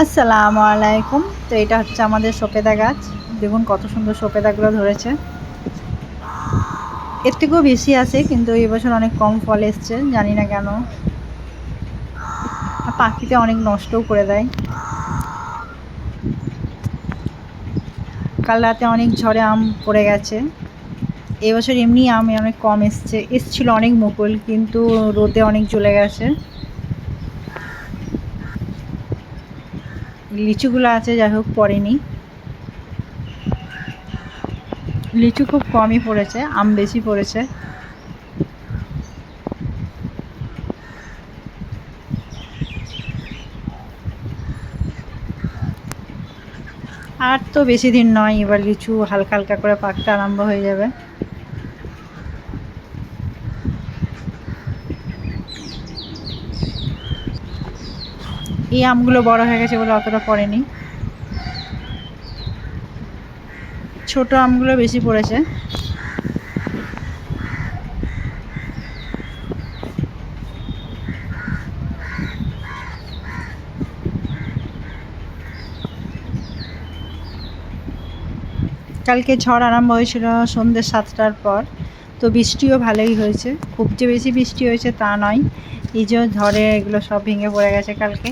আসসালামু আলাইকুম। তো এটা হচ্ছে আমাদের সপেদা গাছ। দেখুন কত সুন্দর সপেদাগুলো ধরেছে। এর থেকেও বেশি আছে, কিন্তু এই বছর অনেক কম ফল এসছে, জানি না কেন। পাখিতে অনেক নষ্টও করে দেয়। কাল রাতে অনেক ঝড়ে আম পড়ে গেছে। এবছর এমনি আম অনেক কম এসছিল অনেক মুকুল, কিন্তু রোদে অনেক জ্বলে গেছে। লিচুগুলো আছে, যাই হোক পড়েনি। লিচু খুব কমই পড়েছে, আম বেশি পড়েছে। আর তো বেশি দিন নয়, এবার লিচু হালকা হালকা করে পাকতে আরম্ভ হয়ে যাবে। এই আমগুলো বড় হয়ে গেছে বলে অতটা পড়েনি, ছোট আমগুলো বেশি পড়েছে। কালকে ঝড় আরম্ভ হয়েছিল সন্ধ্যে 7টার পর, তো বৃষ্টিও ভালোই হয়েছে। খুব যে বেশি বৃষ্টি হয়েছে তা নয়। এই যে ঝড়ে এগুলো সব ভেঙে পড়ে গেছে কালকে।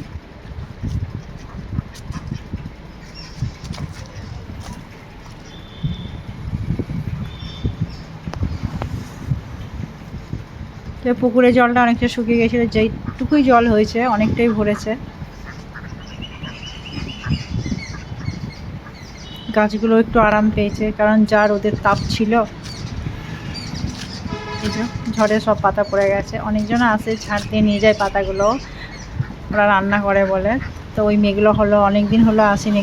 তো পুকুরে জলটা অনেকটা শুকিয়ে গেছিলো, যেইটুকুই জল হয়েছে অনেকটাই ভরেছে। গাছগুলো একটু আরাম পেয়েছে, কারণ যা রোদের তাপ ছিল। এই যে ঝড়ে সব পাতা পড়ে গেছে। অনেকজন আসে ঝাড় দিয়ে নিয়ে যায় পাতাগুলো, ওরা রান্না করে বলে। তো ওই মেয়েগুলো হলো অনেক দিন হলো আসেনি,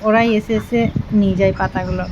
ওরাই এসে এসে নিয়ে যায় পাতাগুলো।